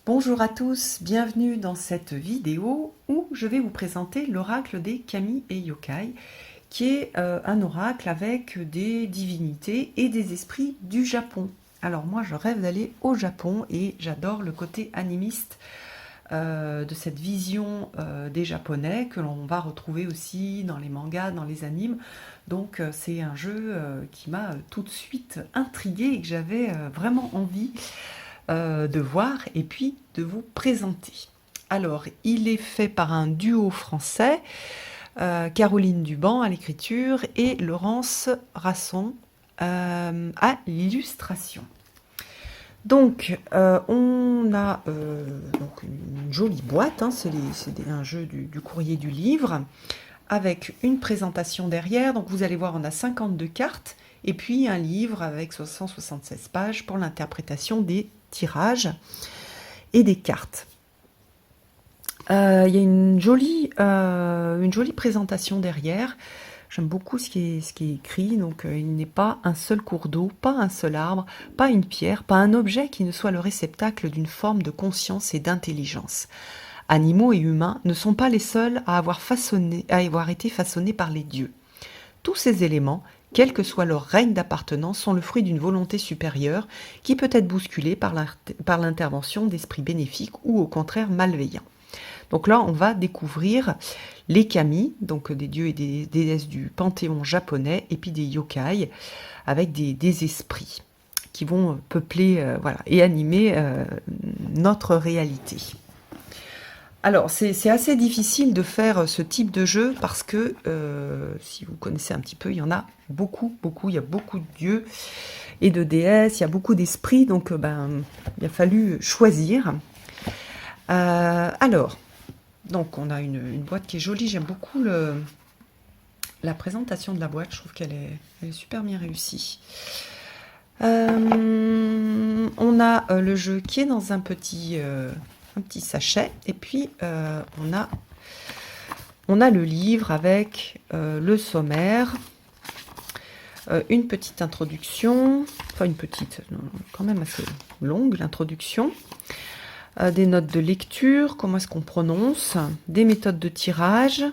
Bonjour à tous, bienvenue dans cette vidéo où je vais vous présenter l'oracle des kami et yokai, qui est un oracle avec des divinités et des esprits du Japon. Alors moi je rêve d'aller au Japon et j'adore le côté animiste de cette vision des Japonais que l'on va retrouver aussi dans les mangas, dans les animes. Donc c'est un jeu qui m'a tout de suite intriguée et que j'avais vraiment envie de voir et puis de vous présenter. Alors, il est fait par un duo français, Caroline Duban à l'écriture et Laurence Rasson à l'illustration. Donc, on a donc une jolie boîte, hein, c'est un jeu du courrier du livre, avec une présentation derrière. Donc, vous allez voir, on a 52 cartes, et puis un livre avec 176 pages pour l'interprétation des tirages et des cartes. Il y a une jolie présentation derrière. J'aime beaucoup ce qui est écrit. Donc, il n'est pas un seul cours d'eau, pas un seul arbre, pas une pierre, pas un objet qui ne soit le réceptacle d'une forme de conscience et d'intelligence. Animaux et humains ne sont pas les seuls à avoir été façonnés par les dieux. Tous ces éléments, quel que soit leur règne d'appartenance, sont le fruit d'une volonté supérieure qui peut être bousculée par l'intervention d'esprits bénéfiques ou au contraire malveillants. Donc là, on va découvrir les kami, donc des dieux et des déesses du panthéon japonais, et puis des yokai, avec des esprits qui vont peupler et animer notre réalité. Alors, c'est assez difficile de faire ce type de jeu parce que, si vous connaissez un petit peu, il y en a beaucoup, il y a beaucoup de dieux et de déesses, il y a beaucoup d'esprits, donc il a fallu choisir. Alors, donc on a une boîte qui est jolie, j'aime beaucoup la présentation de la boîte, je trouve qu'elle est super bien réussie. On a le jeu qui est dans un petit sachet, et puis on a le livre avec le sommaire, une petite introduction, enfin une petite, quand même assez longue l'introduction, des notes de lecture, comment est-ce qu'on prononce, des méthodes de tirage,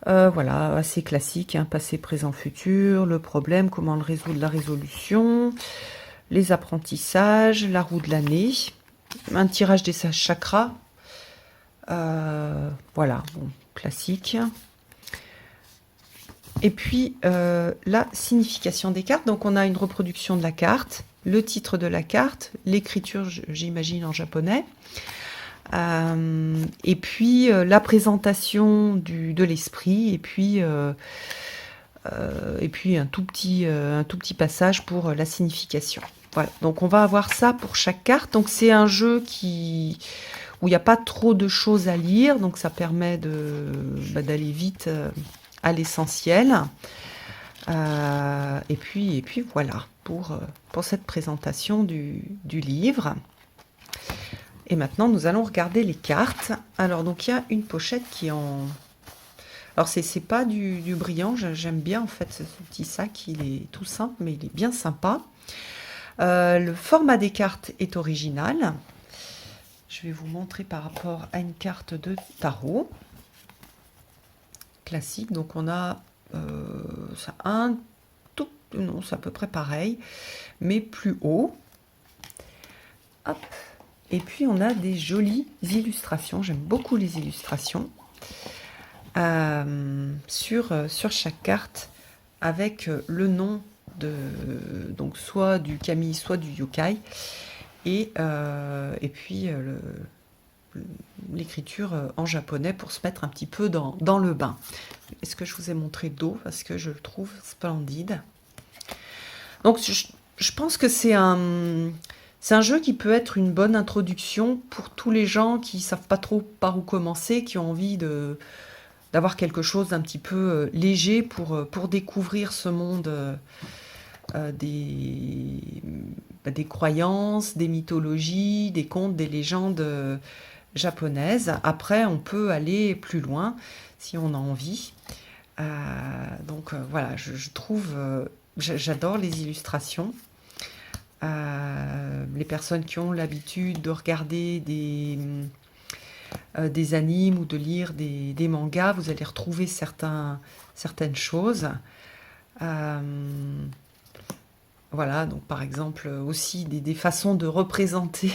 voilà, assez classique, hein, passé, présent, futur, le problème, comment le résoudre, la résolution, les apprentissages, la roue de l'année, un tirage des chakras, voilà, bon, classique. Et puis la signification des cartes, donc on a une reproduction de la carte, le titre de la carte, l'écriture, j'imagine en japonais, et puis la présentation de l'esprit, et puis un tout petit passage pour la signification. Voilà, donc on va avoir ça pour chaque carte. Donc c'est un jeu où il n'y a pas trop de choses à lire, donc ça permet d'aller vite à l'essentiel. Et puis voilà pour cette présentation du livre. Et maintenant, nous allons regarder les cartes. Alors, donc, il y a une pochette qui est en... Alors, c'est pas du brillant, j'aime bien, en fait, ce petit sac, il est tout simple, mais il est bien sympa. Le format des cartes est original. Je vais vous montrer par rapport à une carte de tarot. Classique, donc on a ça non, c'est à peu près pareil, mais plus haut. Hop. Et puis on a des jolies illustrations, j'aime beaucoup les illustrations, sur chaque carte, avec le nom donc soit du kami, soit du yokai, et puis l'écriture en japonais pour se mettre un petit peu dans le bain. Est-ce que je vous ai montré d'eau parce que je le trouve splendide. Donc je pense que c'est un jeu qui peut être une bonne introduction pour tous les gens qui ne savent pas trop par où commencer, qui ont envie d'avoir quelque chose d'un petit peu léger pour découvrir ce monde des croyances, des mythologies, des contes, des légendes japonaises. Après, on peut aller plus loin si on a envie. Donc voilà, je trouve... j'adore les illustrations. Les personnes qui ont l'habitude de regarder des animes ou de lire des mangas, vous allez retrouver certaines choses. Voilà, donc par exemple aussi des façons de représenter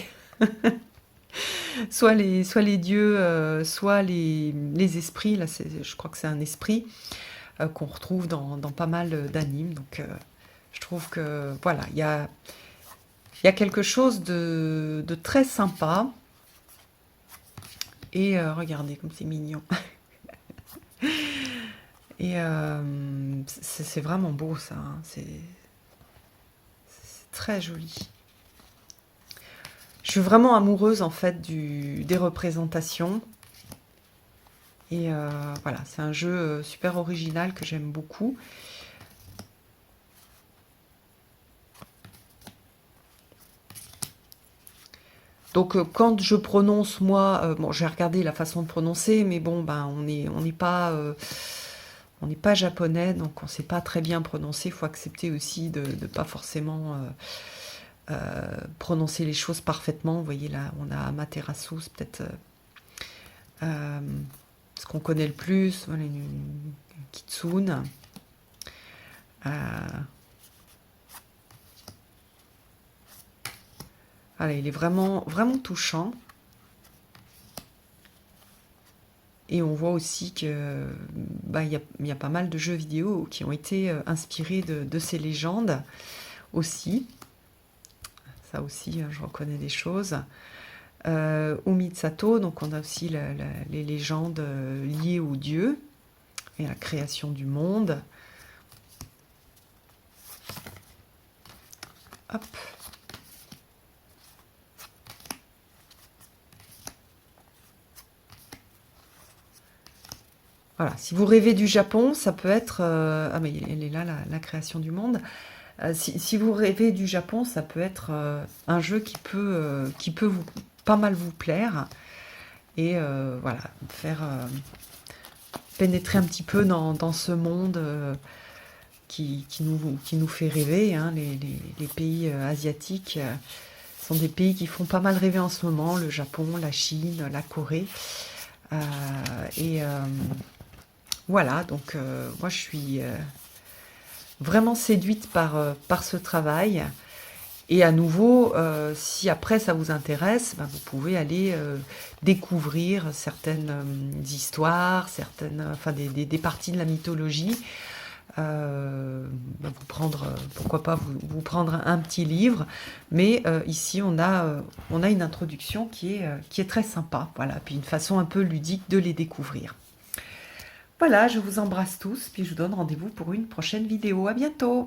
soit les dieux, soit les esprits. Là, je crois que c'est un esprit qu'on retrouve dans pas mal d'animes. Donc je trouve que voilà, il y a quelque chose de très sympa. Et regardez comme c'est mignon. Et c'est vraiment beau ça, hein. C'est très joli. Je suis vraiment amoureuse en fait des représentations. Et voilà, c'est un jeu super original que j'aime beaucoup. Donc quand je prononce moi, bon j'ai regardé la façon de prononcer, mais bon ben on n'est pas japonais, donc on ne sait pas très bien prononcer. Il faut accepter aussi de ne pas forcément prononcer les choses parfaitement. Vous voyez là, on a Amaterasu, c'est peut-être ce qu'on connaît le plus. Voilà, une kitsune. Voilà, il est vraiment, vraiment touchant. Et on voit aussi que bah, y a pas mal de jeux vidéo qui ont été inspirés de ces légendes aussi. Ça aussi, je reconnais des choses. Umitsato, donc on a aussi les légendes liées aux dieux et à la création du monde. Hop. Voilà, si vous rêvez du Japon, ça peut être... ah mais elle est là, la création du monde. Si vous rêvez du Japon, ça peut être un jeu qui peut pas mal vous plaire. Et voilà, faire pénétrer un petit peu dans ce monde qui nous fait rêver. Hein. Les pays asiatiques sont des pays qui font pas mal rêver en ce moment. Le Japon, la Chine, la Corée. Voilà, donc moi je suis vraiment séduite par ce travail. Et à nouveau, si après ça vous intéresse, ben, vous pouvez aller découvrir certaines histoires, enfin des parties de la mythologie. Ben, pourquoi pas vous prendre un petit livre. Mais ici, on a une introduction qui est très sympa. Voilà, puis une façon un peu ludique de les découvrir. Voilà, je vous embrasse tous, puis je vous donne rendez-vous pour une prochaine vidéo. À bientôt!